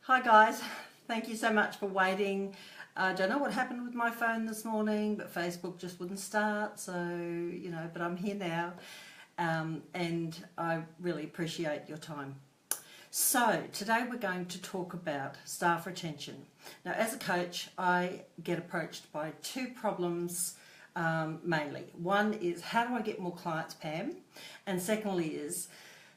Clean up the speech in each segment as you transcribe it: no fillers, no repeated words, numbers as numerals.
Hi guys, thank you so much for waiting. I don't know what happened with my phone this morning, but Facebook just wouldn't start, so but I'm here now, and I really appreciate your time. So today we're going to talk about staff retention. Now, as a coach, I get approached by two problems mainly. One is, how do I get more clients, Pam? And secondly is,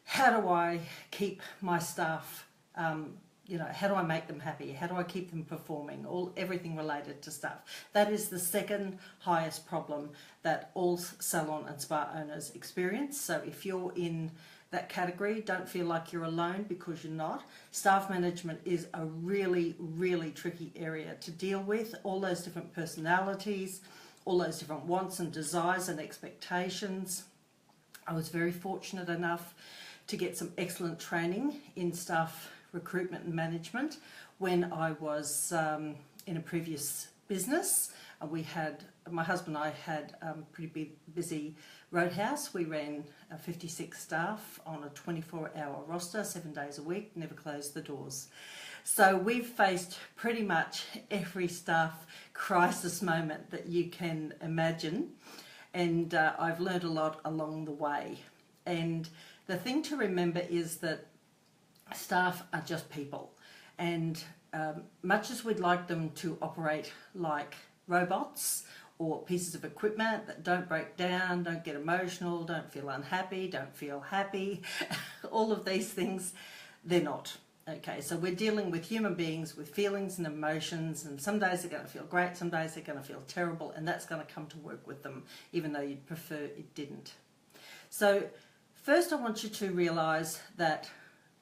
how do I keep my staff, how do I make them happy? How do I keep them performing? Everything related to staff. That is the second highest problem that all salon and spa owners experience. So if you're in that category, don't feel like you're alone, because you're not. Staff management is a really, really tricky area to deal with. All those different personalities, all those different wants and desires and expectations. I was very fortunate enough to get some excellent training in staff recruitment and management when I was in a previous business. My husband and I had a pretty busy roadhouse. We ran 56 staff on a 24-hour roster, 7 days a week, never closed the doors. So we've faced pretty much every staff crisis moment that you can imagine, and I've learned a lot along the way. And the thing to remember is that staff are just people, and much as we'd like them to operate like robots or pieces of equipment that don't break down, don't get emotional, don't feel unhappy, don't feel happy, all of these things, they're not. Okay, so we're dealing with human beings with feelings and emotions, and some days they're going to feel great, some days they're going to feel terrible, and that's going to come to work with them, even though you'd prefer it didn't. So first I want you to realise that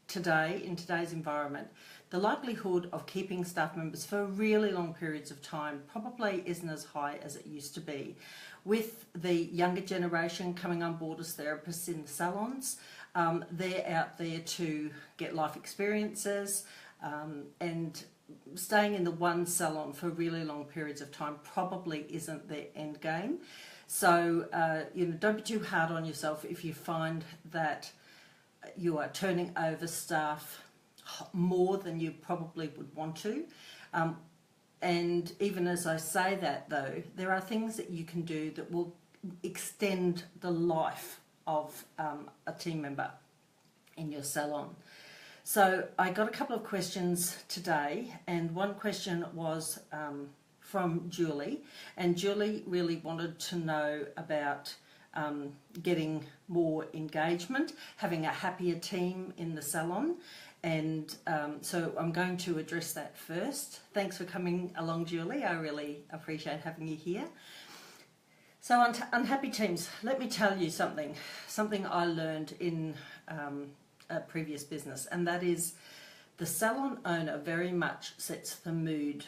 today, in today's environment, the likelihood of keeping staff members for really long periods of time probably isn't as high as it used to be. With the younger generation coming on board as therapists in the salons, they're out there to get life experiences, and staying in the one salon for really long periods of time probably isn't their end game. So don't be too hard on yourself if you find that you are turning over staff more than you probably would want to. And even as I say that, though, there are things that you can do that will extend the life of a team member in your salon. So I got a couple of questions today, and one question was from Julie, and Julie really wanted to know about getting more engagement, having a happier team in the salon, and so I'm going to address that first. Thanks for coming along, Julie. I really appreciate having you here. So unhappy teams, let me tell you something I learned in a previous business, and that is the salon owner very much sets the mood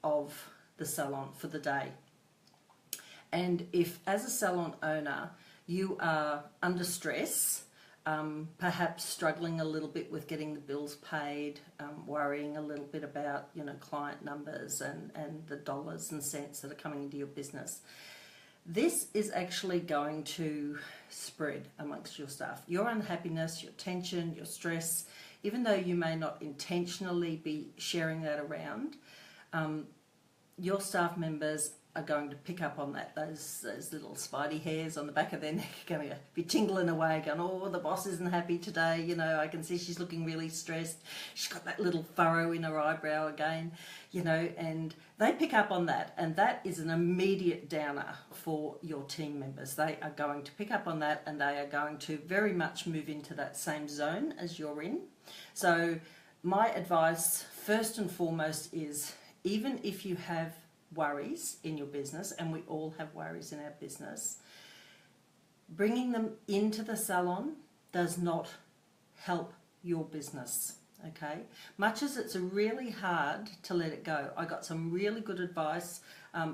of the salon for the day. And if, as a salon owner, you are under stress, perhaps struggling a little bit with getting the bills paid, worrying a little bit about client numbers and the dollars and cents that are coming into your business, this is actually going to spread amongst your staff. Your unhappiness, your tension, your stress, even though you may not intentionally be sharing that around, your staff members are going to pick up on that. Those little spidey hairs on the back of their neck are going to be tingling away, going, oh, the boss isn't happy today, I can see she's looking really stressed, she's got that little furrow in her eyebrow again, and they pick up on that, and that is an immediate downer for your team members. They are going to pick up on that, and they are going to very much move into that same zone as you're in. So my advice, first and foremost, is even if you have worries in your business, and we all have worries in our business, bringing them into the salon does not help your business, okay? Much as it's really hard to let it go. I got some really good advice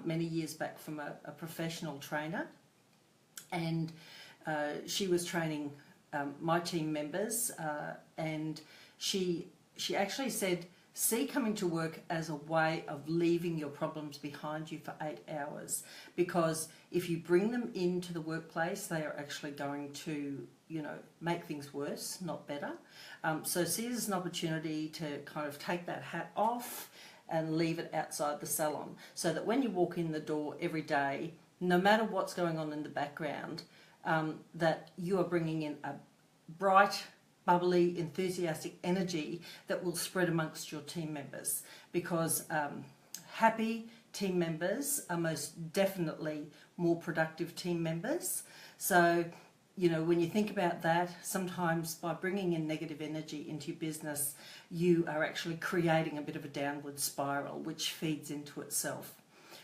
many years back from a professional trainer, and she was training my team members, and she actually said see coming to work as a way of leaving your problems behind you for 8 hours, because if you bring them into the workplace, they are actually going to, make things worse, not better. So see it as an opportunity to kind of take that hat off and leave it outside the salon, so that when you walk in the door every day, no matter what's going on in the background, that you are bringing in a bright, bubbly, enthusiastic energy that will spread amongst your team members, because happy team members are most definitely more productive team members. So, when you think about that, sometimes by bringing in negative energy into your business, you are actually creating a bit of a downward spiral, which feeds into itself.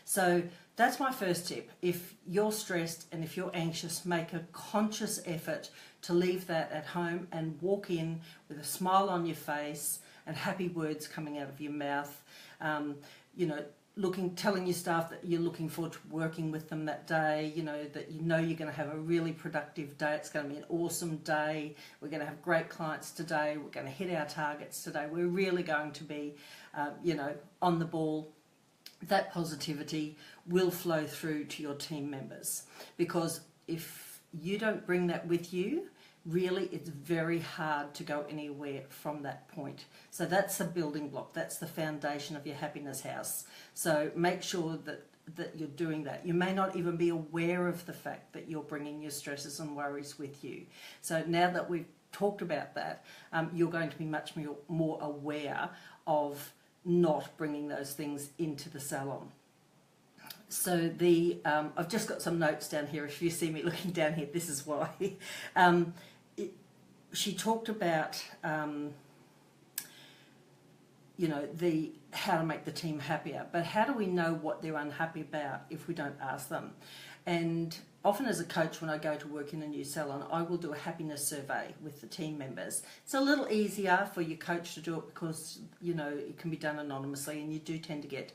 So that's my first tip. If you're stressed and if you're anxious, make a conscious effort to leave that at home and walk in with a smile on your face and happy words coming out of your mouth. Telling your staff that you're looking forward to working with them that day, that you're going to have a really productive day. It's going to be an awesome day. We're going to have great clients today. We're going to hit our targets today. We're really going to be, on the ball. That positivity will flow through to your team members, because if you don't bring that with you, really it's very hard to go anywhere from that point. So that's the building block, that's the foundation of your happiness house. So make sure that you're doing that. You may not even be aware of the fact that you're bringing your stresses and worries with you. So now that we've talked about that, you're going to be much more aware of not bringing those things into the salon. So I've just got some notes down here. If you see me looking down here, this is why. She talked about how to make the team happier, but how do we know what they're unhappy about if we don't ask them? And often as a coach, when I go to work in a new salon, I will do a happiness survey with the team members. It's a little easier for your coach to do it because, it can be done anonymously and you do tend to get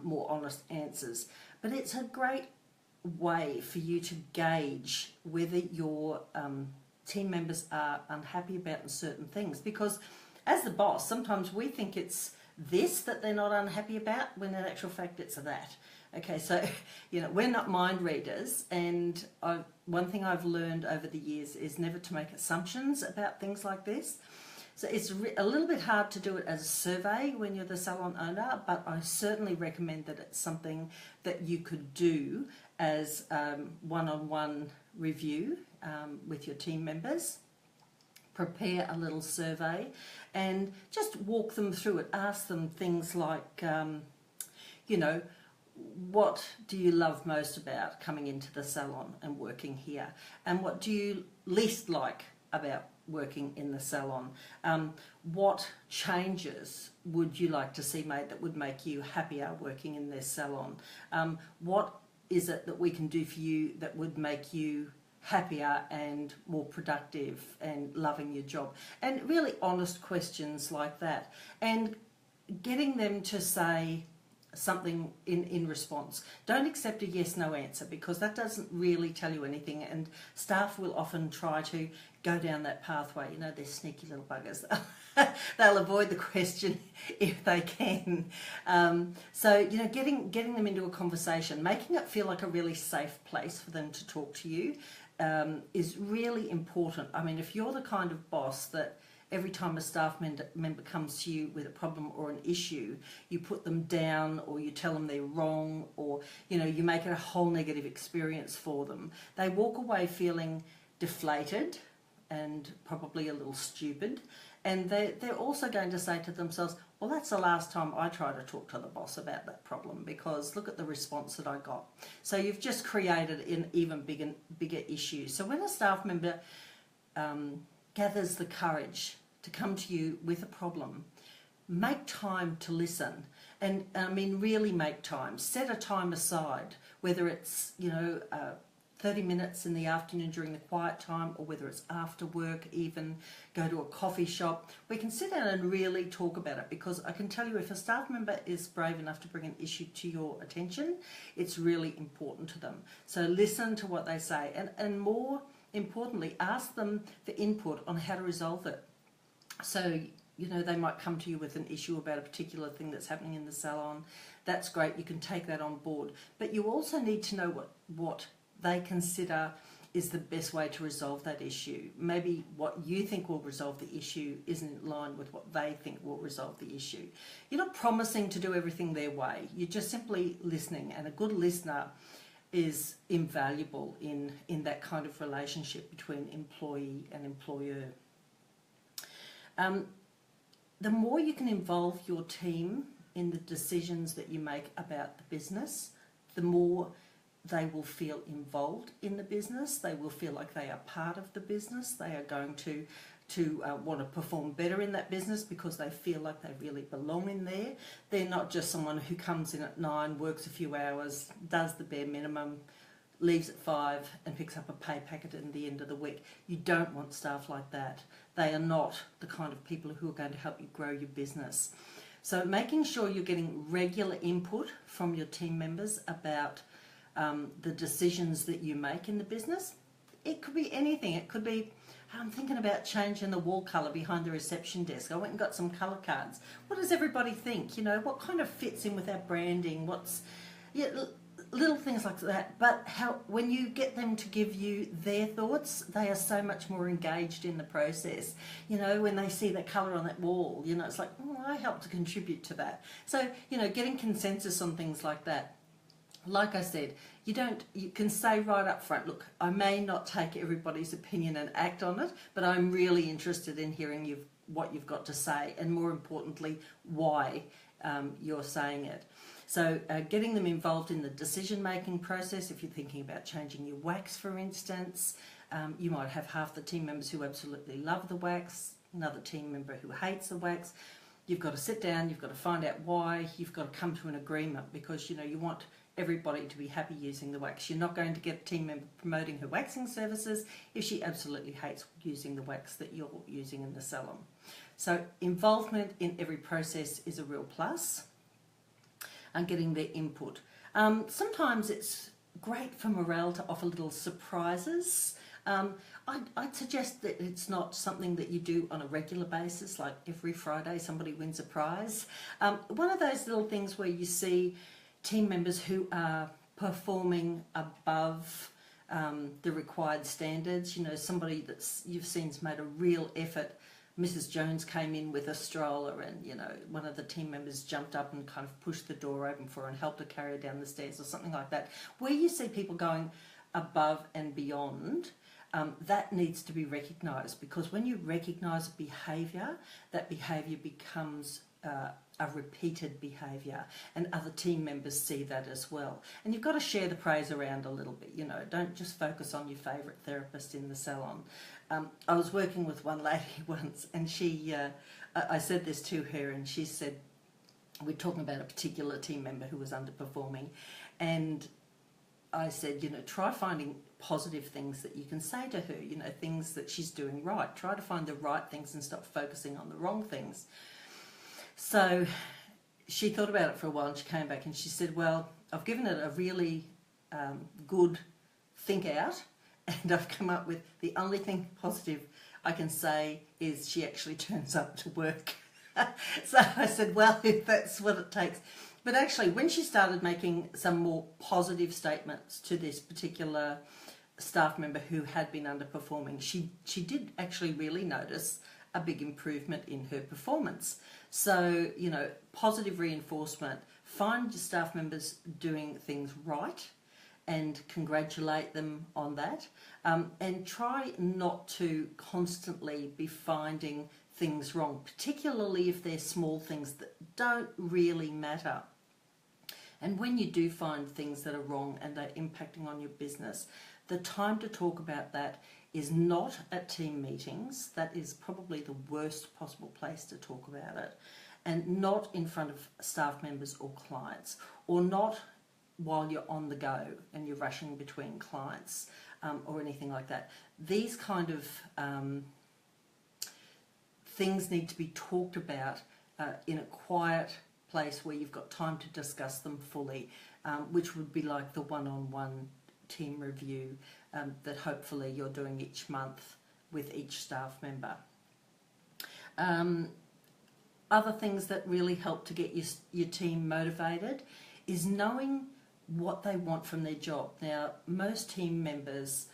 more honest answers. But it's a great way for you to gauge whether your team members are unhappy about certain things, because as the boss, sometimes we think it's this that they're not unhappy about, when in actual fact it's that. Okay, so, we're not mind readers, and one thing I've learned over the years is never to make assumptions about things like this. So it's a little bit hard to do it as a survey when you're the salon owner, but I certainly recommend that it's something that you could do as one-on-one review with your team members. Prepare a little survey and just walk them through it. Ask them things like, what do you love most about coming into the salon and working here? And what do you least like about working in the salon? What changes would you like to see made that would make you happier working in this salon? What is it that we can do for you that would make you happier and more productive and loving your job? And really honest questions like that, and getting them to say something in response. Don't accept a yes no answer, because that doesn't really tell you anything, and staff will often try to go down that pathway. They're sneaky little buggers. They'll avoid the question if they can. So getting them into a conversation, making it feel like a really safe place for them to talk to you is really important. I mean, if you're the kind of boss that every time a staff member comes to you with a problem or an issue, you put them down, or you tell them they're wrong, or you make it a whole negative experience for them, they walk away feeling deflated and probably a little stupid, and they're also going to say to themselves, well, that's the last time I try to talk to the boss about that problem, because look at the response that I got. So you've just created an even bigger issue. So when a staff member gathers the courage to come to you with a problem, make time to listen. And I mean, really make time. Set a time aside, whether it's 30 minutes in the afternoon during the quiet time, or whether it's after work, even go to a coffee shop. We can sit down and really talk about it, because I can tell you, if a staff member is brave enough to bring an issue to your attention, it's really important to them. So listen to what they say, and more importantly, ask them for input on how to resolve it. So you know, they might come to you with an issue about a particular thing that's happening in the salon. That's great, you can take that on board. But you also need to know what they consider is the best way to resolve that issue. Maybe what you think will resolve the issue isn't in line with what they think will resolve the issue. You're not promising to do everything their way. You're just simply listening, and a good listener is invaluable in that kind of relationship between employee and employer. The more you can involve your team in the decisions that you make about the business, the more they will feel involved in the business. They will feel like they are part of the business. They are going to want to perform better in that business because they feel like they really belong in there. They're not just someone who comes in at 9, works a few hours, does the bare minimum, leaves at 5 and picks up a pay packet at the end of the week. You don't want staff like that. They are not the kind of people who are going to help you grow your business. So making sure you're getting regular input from your team members about the decisions that you make in the business. It could be anything. It could be, I'm thinking about changing the wall colour behind the reception desk. I went and got some colour cards. What does everybody think? You know, what kind of fits in with our branding? Little things like that. But when you get them to give you their thoughts, they are so much more engaged in the process. You know, when they see that colour on that wall, you know, it's like, oh, I helped to contribute to that. So, you know, getting consensus on things like that. Like I said, you can say right up front, look, I may not take everybody's opinion and act on it, but I'm really interested in hearing what you've got to say, and more importantly, why you're saying it. So getting them involved in the decision-making process. If you're thinking about changing your wax, for instance, you might have half the team members who absolutely love the wax, another team member who hates the wax. You've got to sit down, you've got to find out why, you've got to come to an agreement, because, you know, you want everybody to be happy using the wax. You're not going to get a team member promoting her waxing services if she absolutely hates using the wax that you're using in the salon. So involvement in every process is a real plus, and getting their input. Sometimes it's great for morale to offer little surprises. I'd suggest that it's not something that you do on a regular basis, like every Friday somebody wins a prize. One of those little things where you see team members who are performing above the required standards. You know, somebody that's you've seen's made a real effort. Mrs. Jones came in with a stroller, and, you know, one of the team members jumped up and kind of pushed the door open for her and helped her carry her down the stairs or something like that. Where you see people going above and beyond, that needs to be recognised, because when you recognise behaviour, that behaviour becomes a repeated behaviour, and other team members see that as well. And you've got to share the praise around a little bit, you know, don't just focus on your favourite therapist in the salon. I was working with one lady once, and I said this to her, and she said, we're talking about a particular team member who was underperforming, and I said, you know, try finding positive things that you can say to her, you know, things that she's doing right. Try to find the right things and stop focusing on the wrong things. So she thought about it for a while, and she came back and she said, well, I've given it a really good think out, and I've come up with the only thing positive I can say is she actually turns up to work. So I said, well, if that's what it takes. But actually, when she started making some more positive statements to this particular staff member who had been underperforming, she did actually really notice a big improvement in her performance. So, you know, positive reinforcement. Find your staff members doing things right and congratulate them on that. And try not to constantly be finding things wrong, particularly if they're small things that don't really matter. And when you do find things that are wrong and they're impacting on your business, the time to talk about that is not at team meetings. That is probably the worst possible place to talk about it. And not in front of staff members or clients, or not while you're on the go and you're rushing between clients or anything like that. These kind of things need to be talked about in a quiet place where you've got time to discuss them fully, which would be like the one-on-one team review that hopefully you're doing each month with each staff member. other things that really help to get your team motivated is knowing what they want from their job. Now, most team members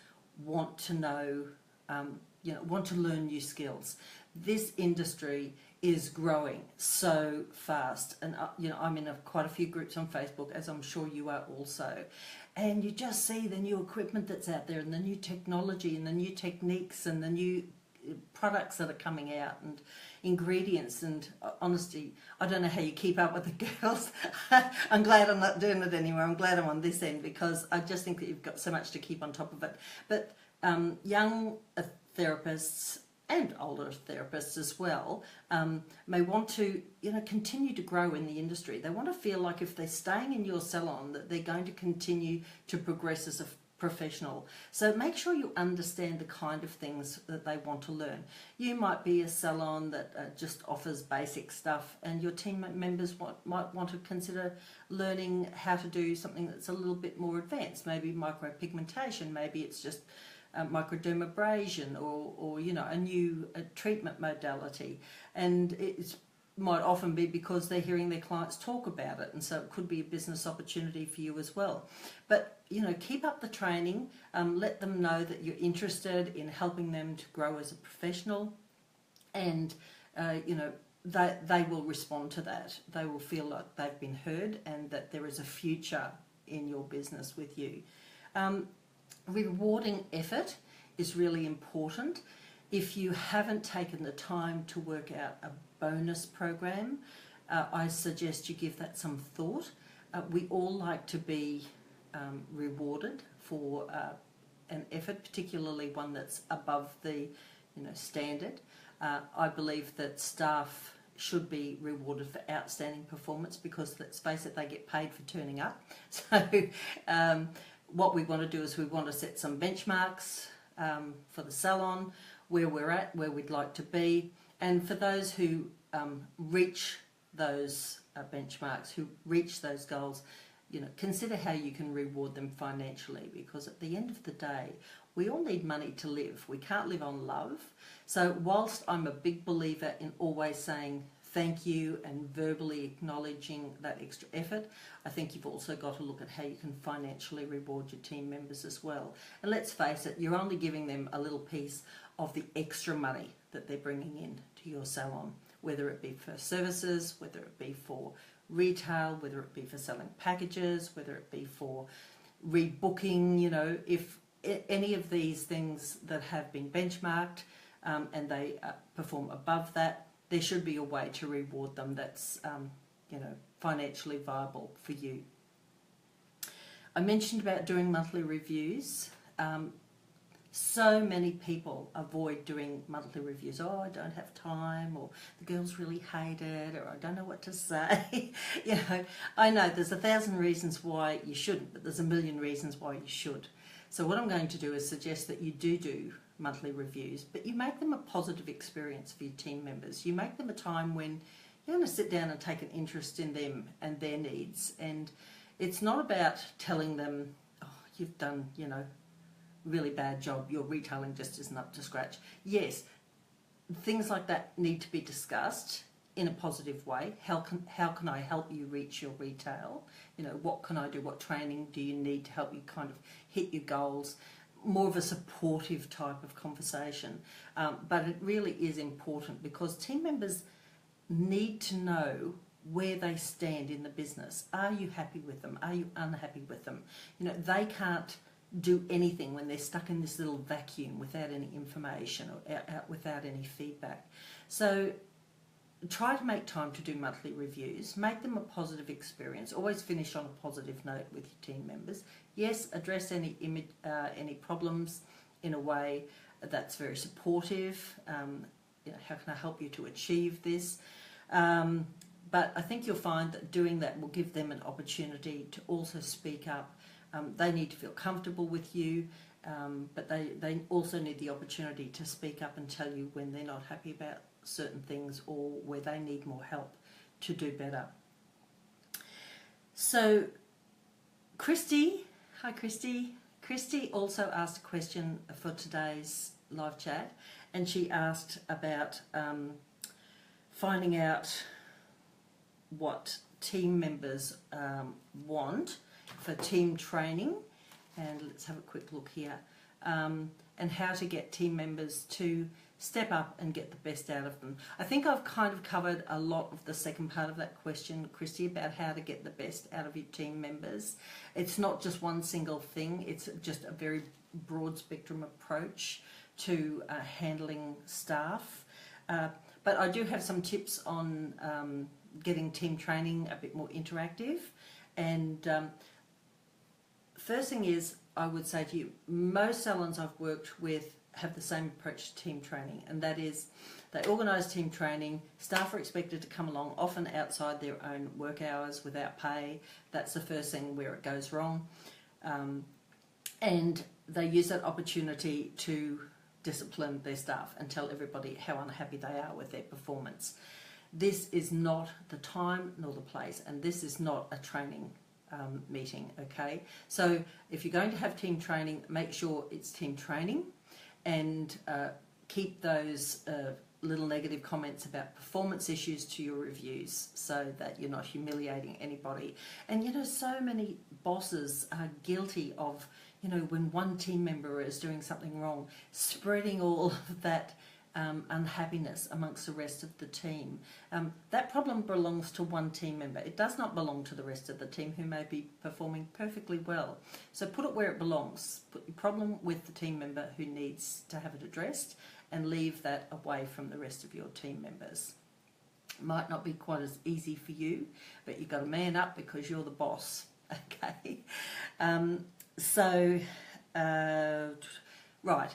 want to know, want to learn new skills. This industry is growing so fast, and I'm in quite a few groups on Facebook, as I'm sure you are also, and you just see the new equipment that's out there, and the new technology, and the new techniques, and the new products that are coming out, and ingredients. And honestly, I don't know how you keep up with the girls. I'm glad I'm not doing it anymore. I'm glad I'm on this end, because I just think that you've got so much to keep on top of it. But young therapists and older therapists as well may want to continue to grow in the industry. They want to feel like if they're staying in your salon that they're going to continue to progress as a professional. So make sure you understand the kind of things that they want to learn. You might be a salon that just offers basic stuff, and your team members might want to consider learning how to do something that's a little bit more advanced, maybe micropigmentation, maybe it's just microdermabrasion, or a new treatment modality. And it might often be because they're hearing their clients talk about it, and so it could be a business opportunity for you as well. But keep up the training, let them know that you're interested in helping them to grow as a professional, and they will respond to that. They will feel like they've been heard and that there is a future in your business with you. Rewarding effort is really important. If you haven't taken the time to work out a bonus program, I suggest you give that some thought. We all like to be rewarded for an effort, particularly one that's above the standard. I believe that staff should be rewarded for outstanding performance, because let's face it, they get paid for turning up. So what we want to do is we want to set some benchmarks for the salon, where we're at, where we'd like to be. And for those who reach those benchmarks, who reach those goals, consider how you can reward them financially, because at the end of the day, we all need money to live. We can't live on love. So whilst I'm a big believer in always saying thank you and verbally acknowledging that extra effort, I think you've also got to look at how you can financially reward your team members as well. And let's face it, you're only giving them a little piece of the extra money that they're bringing in to your salon, whether it be for services, whether it be for retail, whether it be for selling packages, whether it be for rebooking. If any of these things that have been benchmarked and they perform above that, there should be a way to reward them that's financially viable for you. I mentioned about doing monthly reviews. So many people avoid doing monthly reviews. Oh, I don't have time, or the girls really hate it, or I don't know what to say. I know there's 1,000 reasons why you shouldn't, but there's a million reasons why you should. So what I'm going to do is suggest that you do monthly reviews, but you make them a positive experience for your team members. You make them a time when you're going to sit down and take an interest in them and their needs. And it's not about telling them, oh, you've done, really bad job, your retailing just isn't up to scratch. Yes, things like that need to be discussed in a positive way. How can I help you reach your retail? What can I do? What training do you need to help you kind of hit your goals? More of a supportive type of conversation. But it really is important, because team members need to know where they stand in the business. Are you happy with them? Are you unhappy with them? They can't do anything when they're stuck in this little vacuum without any information or without any feedback. So try to make time to do monthly reviews. Make them a positive experience. Always finish on a positive note with your team members. Yes, address any problems in a way that's very supportive. How can I help you to achieve this? But I think you'll find that doing that will give them an opportunity to also speak up. They need to feel comfortable with you, but they also need the opportunity to speak up and tell you when they're not happy about certain things, or where they need more help to do better. So Christy, hi Christy. Christy also asked a question for today's live chat, and she asked about finding out what team members want for team training, and let's have a quick look here, and how to get team members to step up and get the best out of them. I think I've kind of covered a lot of the second part of that question, Christy, about how to get the best out of your team members. It's not just one single thing, it's just a very broad spectrum approach to handling staff. But I do have some tips on getting team training a bit more interactive. And first thing is, I would say to you, most salons I've worked with have the same approach to team training, and that is they organise team training. Staff are expected to come along, often outside their own work hours without pay. That's the first thing where it goes wrong. And they use that opportunity to discipline their staff and tell everybody how unhappy they are with their performance. This is not the time nor the place, and this is not a training meeting, okay? So if you're going to have team training, make sure it's team training, and keep those little negative comments about performance issues to your reviews so that you're not humiliating anybody. And you know, so many bosses are guilty of, you know, when one team member is doing something wrong, spreading all of that unhappiness amongst the rest of the team. That problem belongs to one team member. It does not belong to the rest of the team who may be performing perfectly well. So put it where it belongs. Put your problem with the team member who needs to have it addressed, and leave that away from the rest of your team members. Might not be quite as easy for you, but you've got to man up because you're the boss, okay? Right,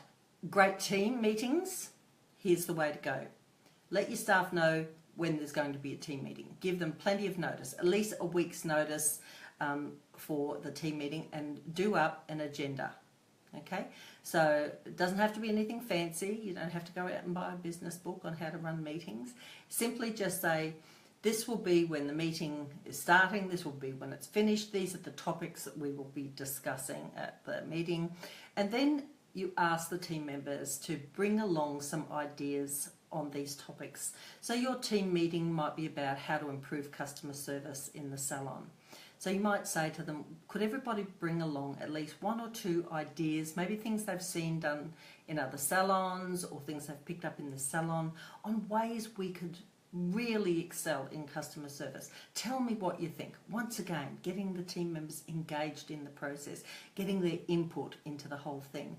great team meetings. Here's the way to go. Let your staff know when there's going to be a team meeting. Give them plenty of notice, at least a week's notice for the team meeting, and do up an agenda. Okay, so it doesn't have to be anything fancy. You don't have to go out and buy a business book on how to run meetings. Simply just say, this will be when the meeting is starting, this will be when it's finished, these are the topics that we will be discussing at the meeting. And then you ask the team members to bring along some ideas on these topics. So your team meeting might be about how to improve customer service in the salon. So you might say to them, could everybody bring along at least one or two ideas, maybe things they've seen done in other salons or things they've picked up in the salon, on ways we could really excel in customer service. Tell me what you think. Once again, getting the team members engaged in the process, getting their input into the whole thing.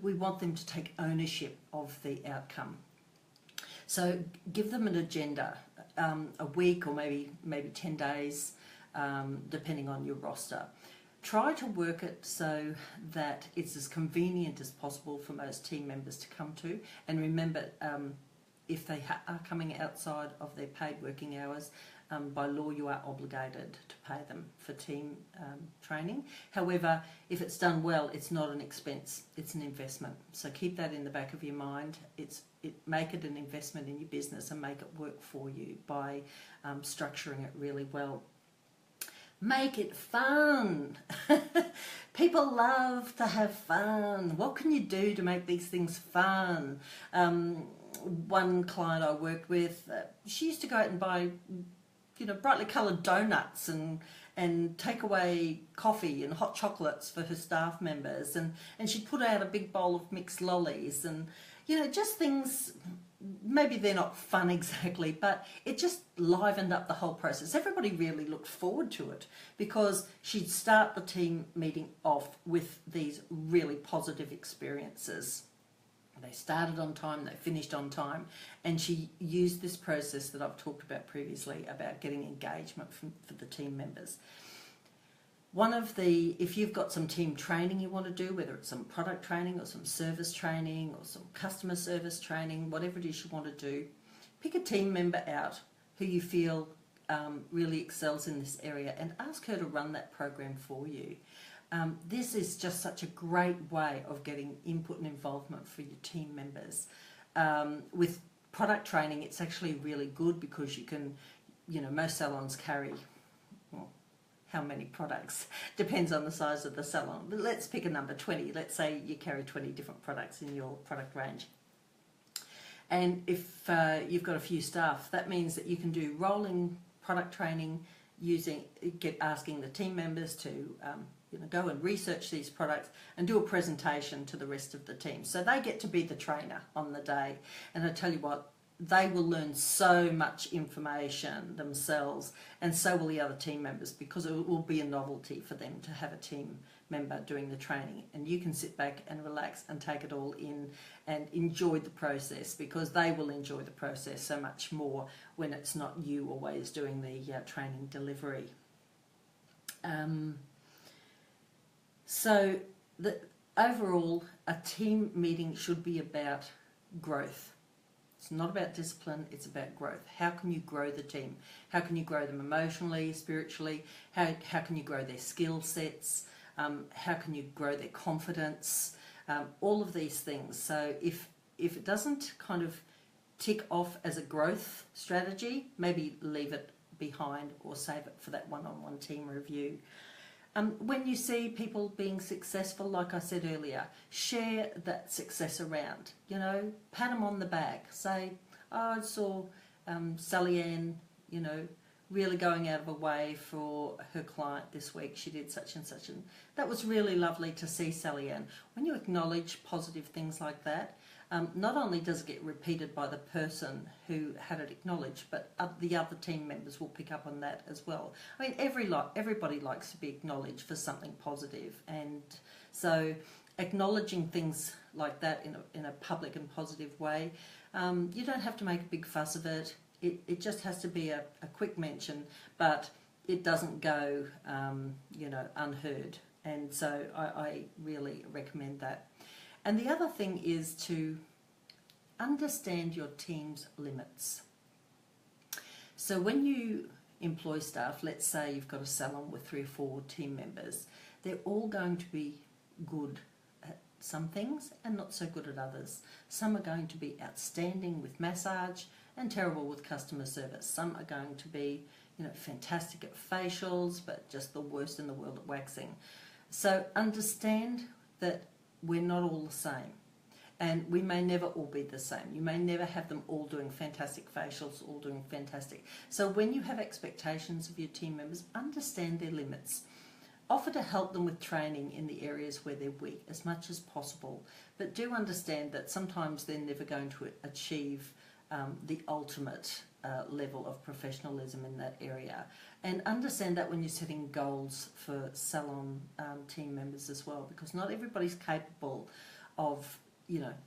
We want them to take ownership of the outcome. So give them an agenda, a week or maybe 10 days, depending on your roster. Try to work it so that it's as convenient as possible for most team members to come to. And remember, if they are coming outside of their paid working hours, by law you are obligated to pay them for team training. However, if it's done well, it's not an expense, it's an investment. So keep that in the back of your mind. Make it an investment in your business and make it work for you by structuring it really well. Make it fun. People love to have fun. What can you do to make these things fun? One client I worked with, she used to go out and buy, you know, brightly coloured donuts and take away coffee and hot chocolates for her staff members, and she'd put out a big bowl of mixed lollies, and you know, just things. Maybe they're not fun exactly, but it just livened up the whole process. Everybody really looked forward to it because she'd start the team meeting off with these really positive experiences. They started on time, they finished on time, and she used this process that I've talked about previously about getting engagement for the team members. If you've got some team training you want to do, whether it's some product training or some service training or some customer service training, whatever it is you want to do, pick a team member out who you feel really excels in this area and ask her to run that program for you. This is just such a great way of getting input and involvement for your team members. With product training, it's actually really good because you can, you know, most salons carry, well, how many products? Depends on the size of the salon. But let's pick a number, 20. Let's say you carry 20 different products in your product range. And if you've got a few staff, that means that you can do rolling product training, asking the team members to go and research these products and do a presentation to the rest of the team. So they get to be the trainer on the day. And I tell you what, they will learn so much information themselves, and so will the other team members, because it will be a novelty for them to have a team member doing the training, and you can sit back and relax and take it all in and enjoy the process, because they will enjoy the process so much more when it's not you always doing the training delivery. So overall, a team meeting should be about growth. It's not about discipline, it's about growth. How can you grow the team? How can you grow them emotionally, spiritually? How can you grow their skill sets? How can you grow their confidence? All of these things. So if it doesn't kind of tick off as a growth strategy, maybe leave it behind or save it for that one-on-one team review. When you see people being successful, like I said earlier, share that success around. Pat them on the back. Say, oh, I saw Sally Ann, really going out of her way for her client this week. She did such and such, and that was really lovely to see, Sally Ann. When you acknowledge positive things like that, not only does it get repeated by the person who had it acknowledged, but the other team members will pick up on that as well. I mean, everybody likes to be acknowledged for something positive, and so acknowledging things like that in a public and positive way, you don't have to make a big fuss of it. It just has to be a quick mention, but it doesn't go unheard, and so I really recommend that. And the other thing is to understand your team's limits. So when you employ staff, let's say you've got a salon with 3 or 4 team members, they're all going to be good at some things and not so good at others. Some are going to be outstanding with massage and terrible with customer service. Some are going to be, fantastic at facials, but just the worst in the world at waxing. So understand that we're not all the same, and we may never all be the same. You may never have them all doing fantastic facials, all doing fantastic. So when you have expectations of your team members, understand their limits. Offer to help them with training in the areas where they're weak as much as possible, but do understand that sometimes they're never going to achieve the ultimate level of professionalism in that area, and understand that when you're setting goals for salon team members as well, because not everybody's capable of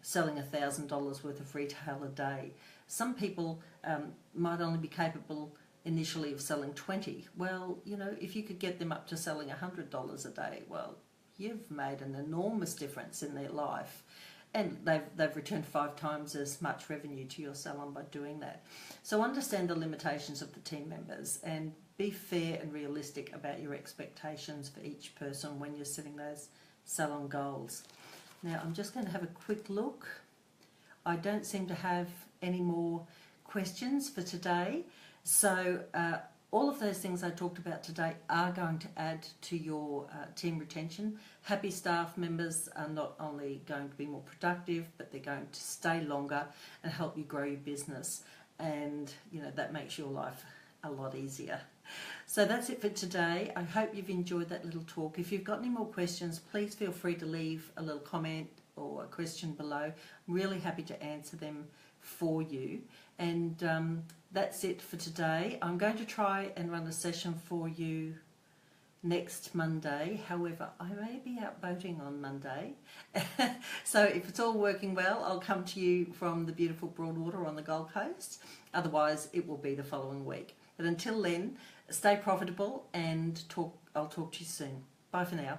selling $1,000 worth of retail a day. Some people might only be capable initially of selling 20. Well, if you could get them up to selling $100 a day, well, you've made an enormous difference in their life. And they've returned 5 times as much revenue to your salon by doing that. So understand the limitations of the team members and be fair and realistic about your expectations for each person when you're setting those salon goals. Now I'm just going to have a quick look. I don't seem to have any more questions for today. So all of those things I talked about today are going to add to your team retention. Happy staff members are not only going to be more productive, but they're going to stay longer and help you grow your business. And that makes your life a lot easier. So that's it for today. I hope you've enjoyed that little talk. If you've got any more questions, please feel free to leave a little comment or a question below. I'm really happy to answer them for you. And that's it for today. I'm going to try and run a session for you next Monday. However, I may be out boating on Monday. So if it's all working well, I'll come to you from the beautiful Broadwater on the Gold Coast. Otherwise, it will be the following week. But until then, stay profitable, and I'll talk to you soon. Bye for now.